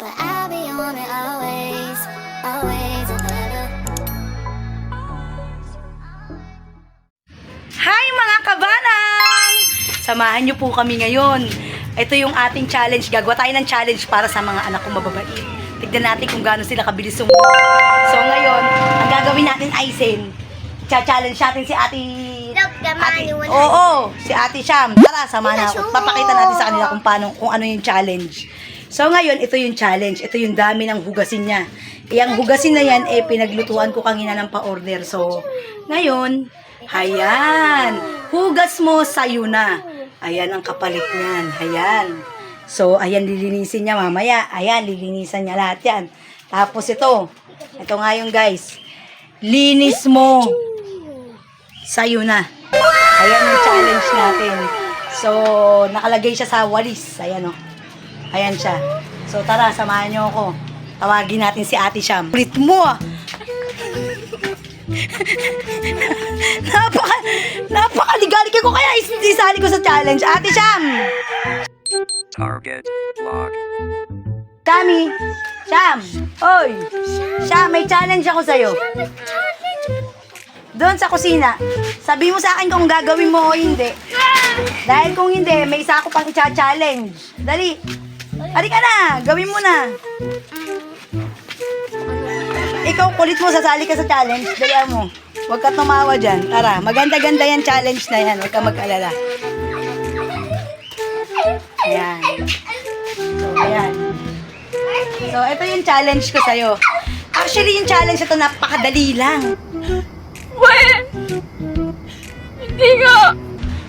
but I'll be on it always, always and ever. Hi mga kabanang! Samahan niyo po kami ngayon. Ito yung ating challenge. Gagawa tayo ng challenge para sa mga anak kong mababait. Tignan natin kung gaano sila kabilis sumunod. So ngayon, ang gagawin natin ay challenge natin si Ate... Oo, si Ate Sham. Tara, samahan ako. Papakita natin sa kanila kung ano yung challenge. So ngayon, ito yung challenge. Ito yung dami ng hugasin niya. Yung hugasin na yan, pinaglutuan ko kanina ng pa-order. So, ngayon, ayan. Hugas mo, sa'yo na. Ayan ang kapalit niyan. Ayan. So, ayan, lilinisin niya mamaya. Ayan, lilinisan niya lahat yan. Tapos ito. Ito nga yung guys. Linis mo. Sa'yo na. Ayan yung challenge natin. So, nakalagay siya sa walis. Ayan o. Ayan siya. So, tara, samahan niyo ako. Tawagin natin si Ate Sham. Ulit mo ah. Napakaligalig ko kaya isali ko sa challenge. Ate Sham! Target lock. Shami! Sham! Oy! Sham, may challenge ako sa'yo. Doon sa kusina. Sabi mo sa akin kung gagawin mo o hindi. Dahil kung hindi, may isa ako pang i-challenge. Dali! Halika na! Gawin mo na! Ikaw, kulit mo, sasali ka sa challenge. Dali mo. Huwag ka tumawa dyan. Tara, maganda-ganda yan challenge na yan. Huwag ka mag-alala. Ayan. So, ayan. So, ito yung challenge ko sa'yo. Actually, yung challenge ito napakadali lang. Hindi nga.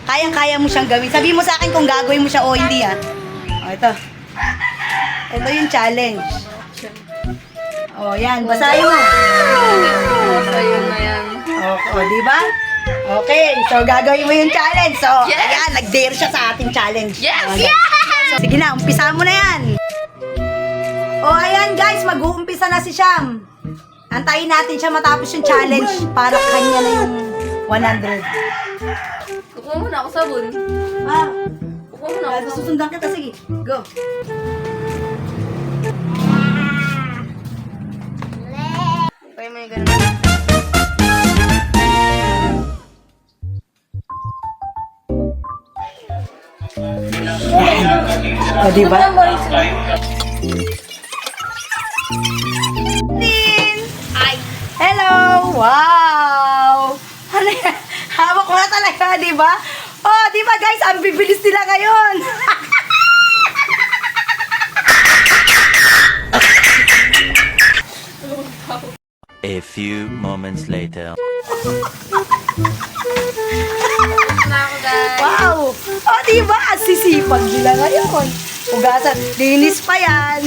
Kayang-kaya mo siyang gawin. Sabihin mo sa akin kung gagawin mo siya o hindi ah. O, ito. Ito yung challenge. O, yan. Basahin mo. Ayun na yan. O, di ba? Okay. So, gagawin mo yung challenge. So, Yes! ayan. Nag-dare siya sa ating challenge. Yes! Okay. So, sige na. Umpisa mo na yan. O, ayan guys. Mag-uumpisa na si Sham. Antayin natin siya matapos yung challenge para kanya na yung 100. Kukuha muna ako sabon. Ah, Kukuha muna ako sabon. susundan kita. Sige. Go. Kaya may ganun. O, diba? Din! Ay! Hello! Wow! Ano yan? Hawak ko na talaga, diba? Oh, diba guys? Ang bibilis nila ngayon! A few moments later. Na ako, guys. Wow! Oh, diba? Ang sisipag nila ngayon. Ugasan. Linis pa yan.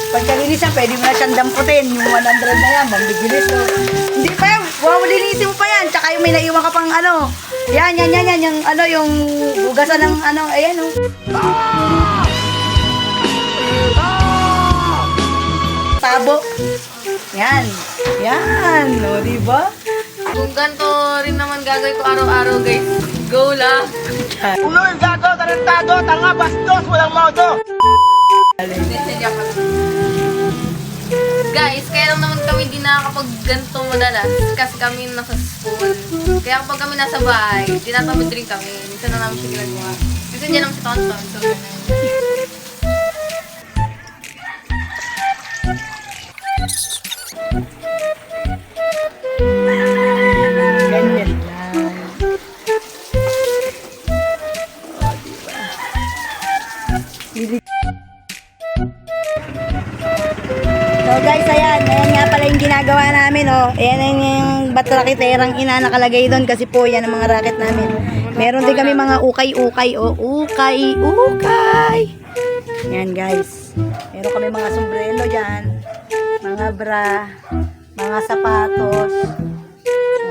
Pagkalinis yan, pwede mo na siyang damputin. Yung 100 na yan, magbibilis. Oh. Hindi pa yan. Wow, linisin mo pa yan. Tsaka yung may naiwan ka pang ano. Yan. Yung ano, yung ugasan ng ano. Ayan, oh. Tabo. Yan. O, diba? Kung ganito rin naman gagawin ko araw-araw, guys. Go lang. Ulo yung gago, tarantado, tanga, bastos, walang modo. Guys, kaya lang naman kami di nakakapag ganito madalas kasi kami nasa school. Kaya kapag kami nasa bahay, tinatamad rin kami. Minsan na namin siya ginagawa. Minsan dyan naman si Tonton. So, Ganyan lang. So guys, ayan nga pala yung ginagawa namin, oh. Ayan yung batrakiterang ina nakalagay doon kasi po yan ang mga racket namin. Meron din kami mga ukay-ukay, oh. Ukay. Yan guys. Meron kami mga sombrero dyan, mga bra, mga sapatos.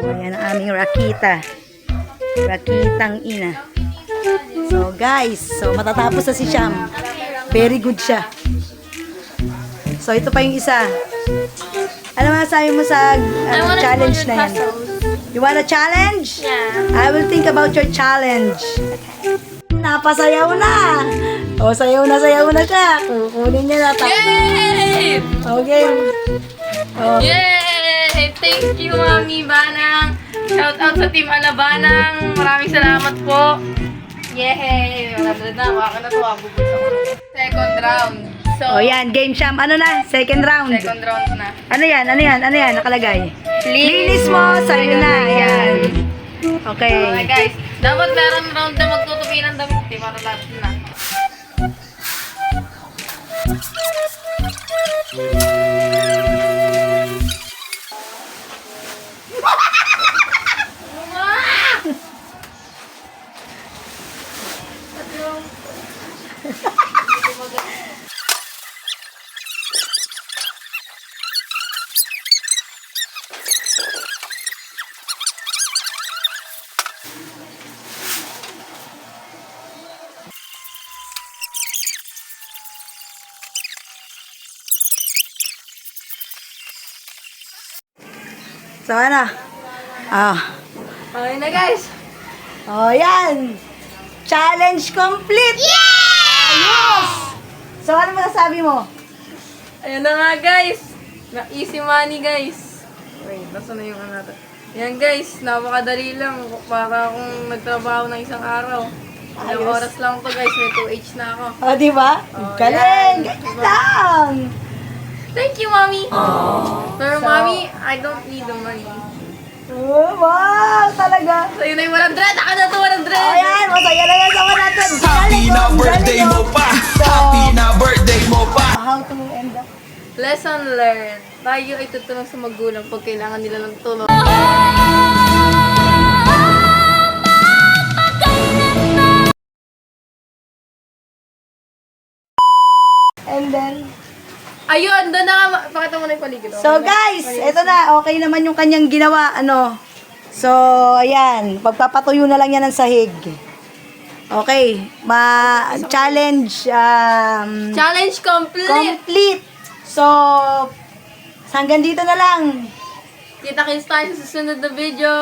Oh, yan ang aming rakita. Rakitang ina. So guys, so matatapos na si Sham. Very good siya. So ito pa yung isa. Ano masasabi mo sa challenge na yan? You want a challenge? yeah. I will think about your challenge. Napasayaw na. O, sayaw na siya. Kukunin niya na. Yay! Okay. Oh. Yay! Thank you, Mami Banang. Shout out sa Team Alabanang. Maraming salamat po. Yay! Wala na. Waka na to. Bubus ako. Second round. So, Oh, yan. Game champ. Ano na? Second round. second round na. Ano yan? Nakalagay. Linis mo. Sa'yo na. Yan. Okay. Okay, guys. Dapat meron round na magtutupi ng damit. Di para lahat na. So, ano? Ah. Okay na, guys. Oh, yan. Challenge complete. Ayos! So, ano masasabi mo? Ayan na nga, guys. Na easy money, guys. Wait, nasa na yung ano natin? Yan, guys. Napakadali lang. Para akong nagtrabaho ng isang araw. Ilang Ayos. oras lang to, guys. May 2H na ako. Oh, di ba? Oh, Galing! yan. Ganyan lang! Thank you, Mommy. Pero, Mommy, I don't need the money. Oh, wow! Talaga! Sa'yo na yung 100. Ako na to 100. Ayan, masaya na yan sa 100. Happy na birthday mo pa! Happy na birthday mo pa! How to end up? Lesson learned. Tayo ay tutulong sa magulang pag kailangan nila ng tulong. And then, Ayun, doon na nga. Pakita mo na yung paligid. so guys, eto na. Okay naman yung kanyang ginawa. Ano? So, ayan. Pagpapatuyo na lang yan ng sahig. Okay. Challenge Challenge complete! complete. So, hanggang dito na lang. Kita-kits tayo sa susunod na video.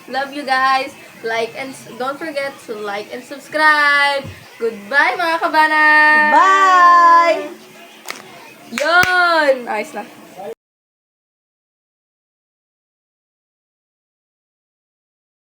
Love you guys. Don't forget to like and subscribe. Goodbye mga kabana! Bye! Yun! Ayos na.